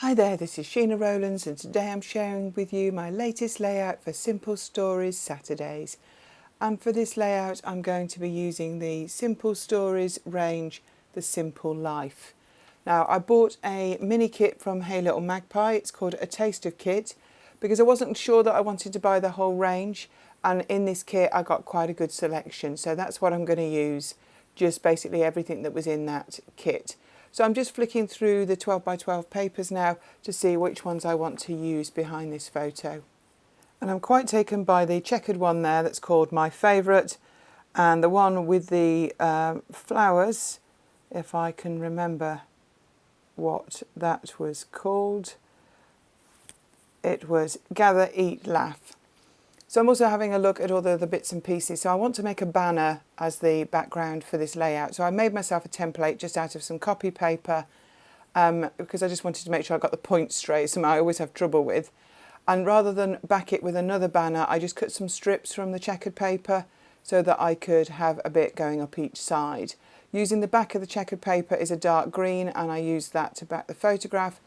Hi there, this is Sheena Rowlands and today I'm sharing with you my latest layout for Simple Stories Saturdays. And for this layout I'm going to be using the Simple Stories range, The Simple Life. Now I bought a mini kit from Hey Little Magpie. It's called A Taste of Kit because I wasn't sure that I wanted to buy the whole range, and in this kit I got quite a good selection, so that's what I'm going to use, just basically everything that was in that kit. So I'm just flicking through the 12 by 12 papers now to see which ones I want to use behind this photo. And I'm quite taken by the checkered one there that's called My Favourite, and the one with the flowers, if I can remember what that was called. It was Gather, Eat, Laugh. So I'm also having a look at all the other bits and pieces. So I want to make a banner as the background for this layout. So I made myself a template just out of some copy paper because I just wanted to make sure I got the points straight, something I always have trouble with. And rather than back it with another banner, I just cut some strips from the checkered paper so that I could have a bit going up each side. Using the back of the checkered paper is a dark green, and I used that to back the photograph.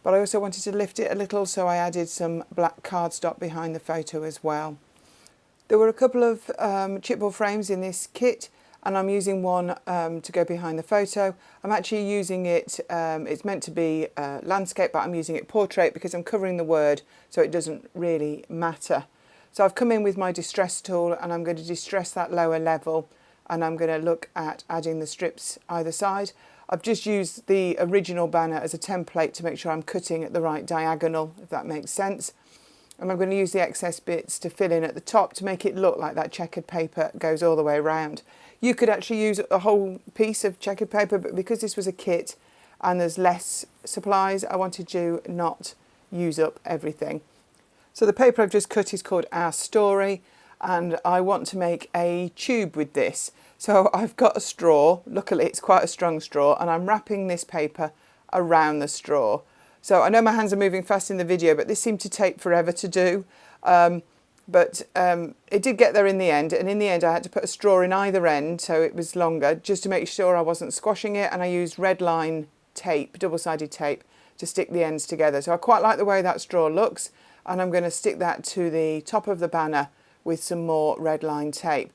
But I also wanted to lift it a little, so I added some black cardstock behind the photo as well. There were a couple of chipboard frames in this kit, and I'm using one to go behind the photo. I'm actually using it, it's meant to be landscape, but I'm using it portrait because I'm covering the word, so it doesn't really matter. So I've come in with my distress tool and I'm going to distress that lower level, and I'm going to look at adding the strips either side. I've just used the original banner as a template to make sure I'm cutting at the right diagonal, if that makes sense. And I'm going to use the excess bits to fill in at the top to make it look like that checkered paper goes all the way around. You could actually use a whole piece of checkered paper, but because this was a kit and there's less supplies, I wanted to not use up everything. So the paper I've just cut is called Our Story, and I want to make a tube with this. So I've got a straw, luckily it's quite a strong straw, and I'm wrapping this paper around the straw. So I know my hands are moving fast in the video, but this seemed to take forever to do. But it did get there in the end, and in the end I had to put a straw in either end so it was longer, just to make sure I wasn't squashing it, and I used red line tape, double-sided tape, to stick the ends together. So I quite like the way that straw looks, and I'm going to stick that to the top of the banner with some more red line tape.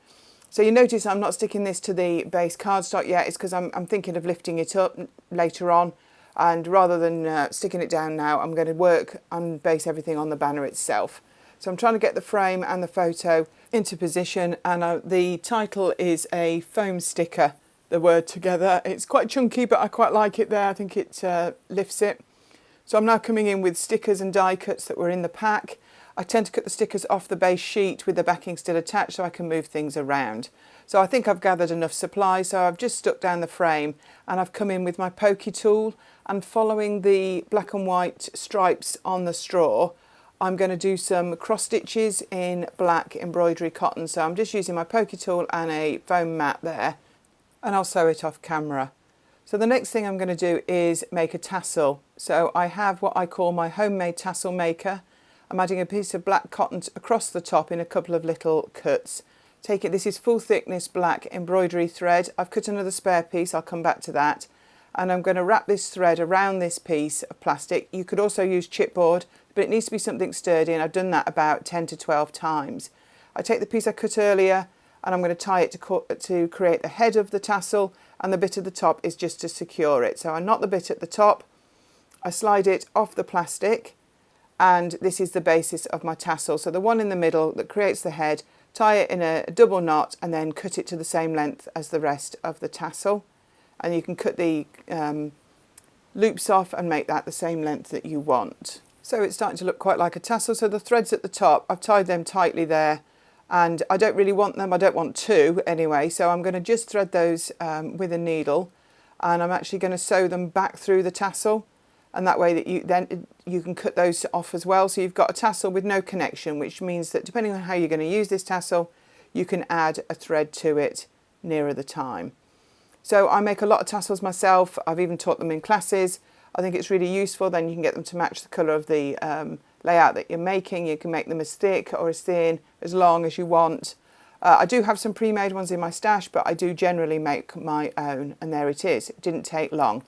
So you notice I'm not sticking this to the base cardstock yet. It's because I'm thinking of lifting it up later on, and rather than sticking it down now, I'm going to work and base everything on the banner itself. So I'm trying to get the frame and the photo into position, and the title is a foam sticker, the word together. It's quite chunky, but I quite like it there. I think it lifts it. So I'm now coming in with stickers and die cuts that were in the pack. I tend to cut the stickers off the base sheet with the backing still attached so I can move things around. So I think I've gathered enough supply, so I've just stuck down the frame and I've come in with my pokey tool, and following the black and white stripes on the straw, I'm going to do some cross stitches in black embroidery cotton. So I'm just using my pokey tool and a foam mat there, and I'll sew it off camera. So the next thing I'm going to do is make a tassel. So I have what I call my homemade tassel maker. I'm adding a piece of black cotton across the top in a couple of little cuts. This is full thickness black embroidery thread. I've cut another spare piece, I'll come back to that. And I'm going to wrap this thread around this piece of plastic. You could also use chipboard, but it needs to be something sturdy, and I've done that about 10 to 12 times. I take the piece I cut earlier and I'm going to tie it to create the head of the tassel, and the bit at the top is just to secure it. So I knot the bit at the top, I slide it off the plastic, and this is the basis of my tassel. So the one in the middle that creates the head, tie it in a double knot and then cut it to the same length as the rest of the tassel. And you can cut the loops off and make that the same length that you want. So it's starting to look quite like a tassel. So the threads at the top, I've tied them tightly there, and I don't really want them, I don't want two anyway, so I'm going to just thread those with a needle, and I'm actually going to sew them back through the tassel. And that way that you can cut those off as well. So you've got a tassel with no connection, which means that depending on how you're going to use this tassel, you can add a thread to it nearer the time. So I make a lot of tassels myself. I've even taught them in classes. I think it's really useful. Then you can get them to match the colour of the layout that you're making. You can make them as thick or as thin, as long as you want. I do have some pre-made ones in my stash, but I do generally make my own, and there it is. It didn't take long.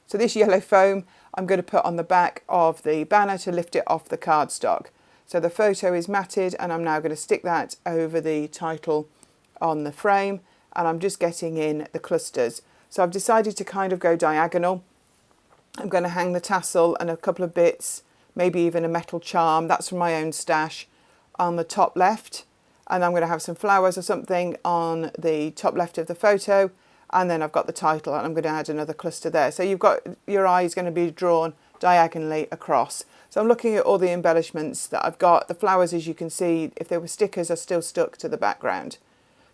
So this yellow foam, I'm going to put on the back of the banner to lift it off the cardstock. So the photo is matted, and I'm now going to stick that over the title on the frame, and I'm just getting in the clusters. So I've decided to kind of go diagonal. I'm going to hang the tassel and a couple of bits, maybe even a metal charm, that's from my own stash, on the top left, and I'm going to have some flowers or something on the top left of the photo, and then I've got the title, and I'm going to add another cluster there. So you've got, your eye is going to be drawn diagonally across. So I'm looking at all the embellishments that I've got. The flowers, as you can see, if they were stickers, are still stuck to the background.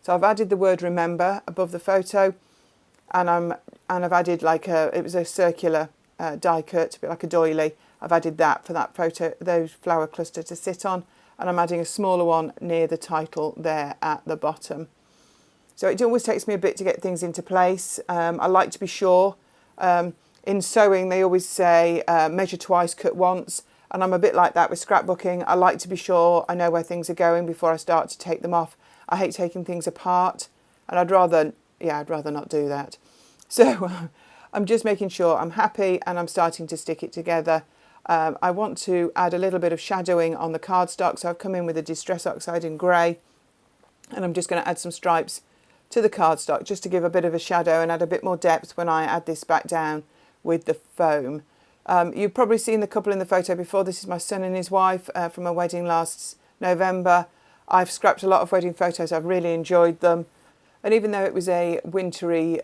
So I've added the word remember above the photo, and I've added like it was a circular die cut, a bit like a doily. I've added that for that photo, those flower cluster to sit on, and I'm adding a smaller one near the title there at the bottom. So it always takes me a bit to get things into place. I like to be sure. In sewing, they always say measure twice, cut once, and I'm a bit like that with scrapbooking. I like to be sure I know where things are going before I start to take them off. I hate taking things apart, and I'd rather not do that. So I'm just making sure I'm happy, and I'm starting to stick it together. I want to add a little bit of shadowing on the cardstock, so I've come in with a Distress Oxide in grey, and I'm just going to add some stripes to the cardstock just to give a bit of a shadow and add a bit more depth when I add this back down with the foam. You've probably seen the couple in the photo before. This is my son and his wife from a wedding last November. I've scrapped a lot of wedding photos. I've really enjoyed them. And even though it was a wintry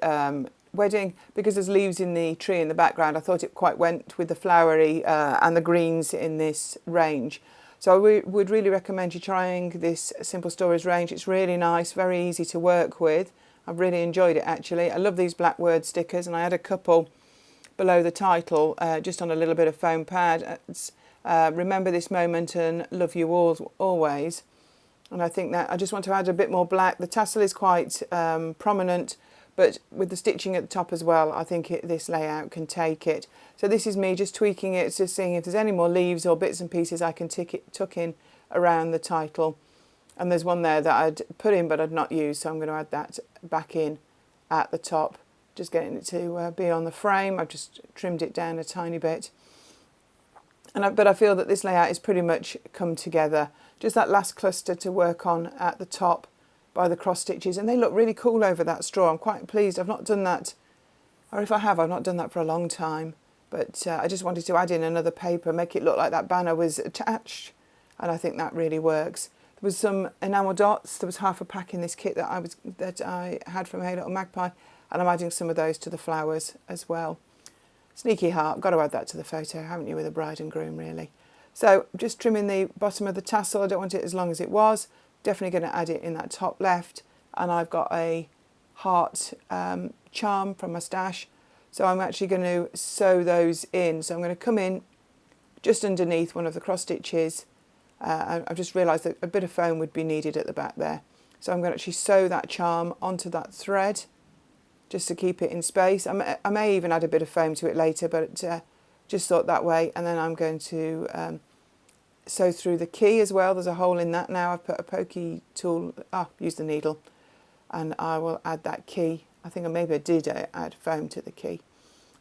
wedding, because there's leaves in the tree in the background, I thought it quite went with the flowery and the greens in this range. So I would really recommend you trying this Simple Stories range. It's really nice, very easy to work with. I've really enjoyed it actually. I love these black word stickers, and I had a couple below the title just on a little bit of foam pad. It's, remember this moment and love you all always. And I think that I just want to add a bit more black. The tassel is quite prominent, but with the stitching at the top as well, I think this layout can take it. So this is me just tweaking it, just seeing if there's any more leaves or bits and pieces I can tuck in around the title. And there's one there that I'd put in but I'd not used, so I'm going to add that back in at the top. Just getting it to be on the frame. I've just trimmed it down a tiny bit. But I feel that this layout is pretty much come together. Just that last cluster to work on at the top by the cross stitches, and they look really cool over that straw. I'm quite pleased. I've not done that, or if I have, I've not done that for a long time. But I just wanted to add in another paper, make it look like that banner was attached, and I think that really works. There was some enamel dots. There was half a pack in this kit that I had from Hey Little Magpie, and I'm adding some of those to the flowers as well. Sneaky heart, got to add that to the photo, haven't you, with a bride and groom really. So just trimming the bottom of the tassel. I don't want it as long as it was. Definitely going to add it in that top left, and I've got a heart charm from my stash, so I'm actually going to sew those in. So I'm going to come in just underneath one of the cross stitches. I've just realised that a bit of foam would be needed at the back there, so I'm going to actually sew that charm onto that thread just to keep it in space. I may even add a bit of foam to it later, but just thought that way. And then I'm going to sew through the key as well. There's a hole in that now. I've put a pokey tool, use the needle, and I will add that key. I think maybe I did add foam to the key,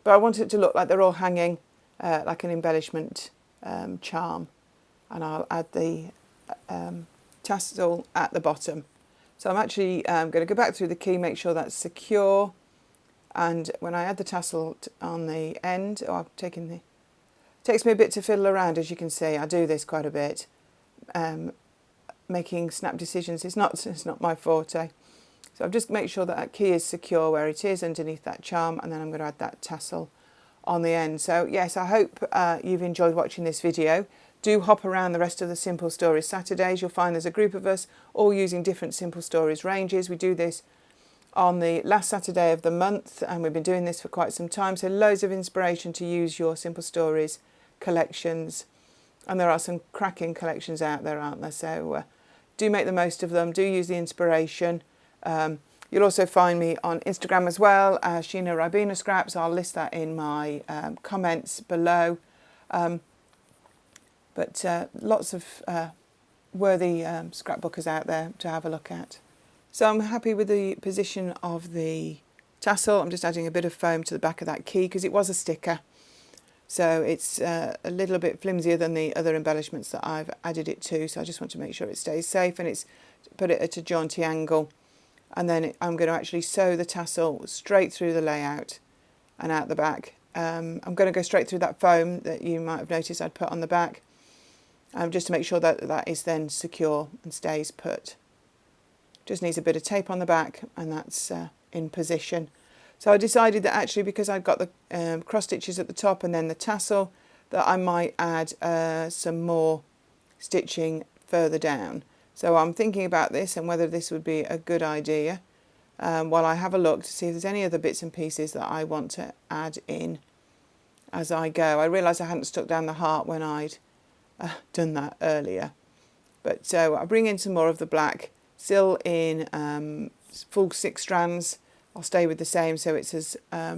but I want it to look like they're all hanging like an embellishment charm, and I'll add the tassel at the bottom. So I'm actually going to go back through the key, make sure that's secure, and when I add the tassel on the end, I've taken the, takes me a bit to fiddle around, as you can see. I do this quite a bit. Making snap decisions is not my forte. So I've just make sure that that key is secure where it is underneath that charm, and then I'm going to add that tassel on the end. So yes, I hope you've enjoyed watching this video. Do hop around the rest of the Simple Stories Saturdays. You'll find there's a group of us all using different Simple Stories ranges. We do this on the last Saturday of the month, and we've been doing this for quite some time. So loads of inspiration to use your Simple Stories collections. And there are some cracking collections out there, aren't there? So do make the most of them. Do use the inspiration. You'll also find me on Instagram as well, SheenaRibenaScraps. I'll list that in my comments below. But lots of worthy scrapbookers out there to have a look at. So I'm happy with the position of the tassel. I'm just adding a bit of foam to the back of that key because it was a sticker. so it's a little bit flimsier than the other embellishments that I've added it to, so I just want to make sure it stays safe, and it's put it at a jaunty angle. And then I'm going to actually sew the tassel straight through the layout and out the back. I'm going to go straight through that foam that you might have noticed I'd put on the back, just to make sure that that is then secure and stays put. Just needs a bit of tape on the back, and that's in position. So I decided that actually, because I've got the cross stitches at the top and then the tassel, that I might add some more stitching further down. So I'm thinking about this and whether this would be a good idea while I have a look to see if there's any other bits and pieces that I want to add in as I go. I realised I hadn't stuck down the heart when I'd done that earlier. But so I'll bring in some more of the black, still in full 6 strands. I'll stay with the same so it's as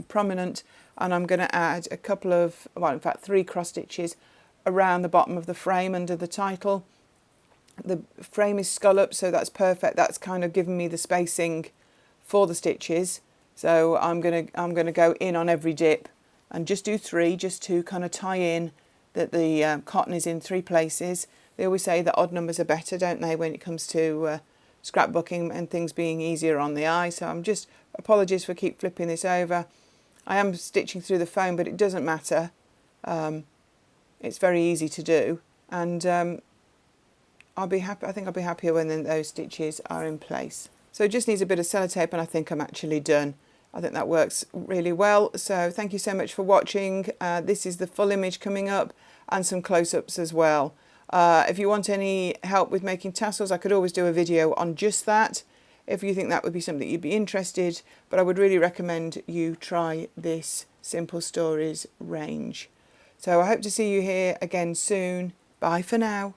prominent, and I'm going to add a couple of, well in fact 3 cross stitches around the bottom of the frame under the title. The frame is scalloped, so that's perfect. That's kind of giving me the spacing for the stitches. So I'm gonna go in on every dip and just do 3, just to kind of tie in that the cotton is in 3 places. They always say that odd numbers are better, don't they, when it comes to scrapbooking and things being easier on the eye. So I'm just, apologies for keep flipping this over. I am stitching through the foam, but it doesn't matter. It's very easy to do, and I'll be happy. I think I'll be happier when those stitches are in place. So it just needs a bit of sellotape, and I think I'm actually done. I think that works really well. So thank you so much for watching. This is the full image coming up, and some close-ups as well. If you want any help with making tassels, I could always do a video on just that, if you think that would be something you'd be interested. But I would really recommend you try this Simple Stories range. So I hope to see you here again soon. Bye for now.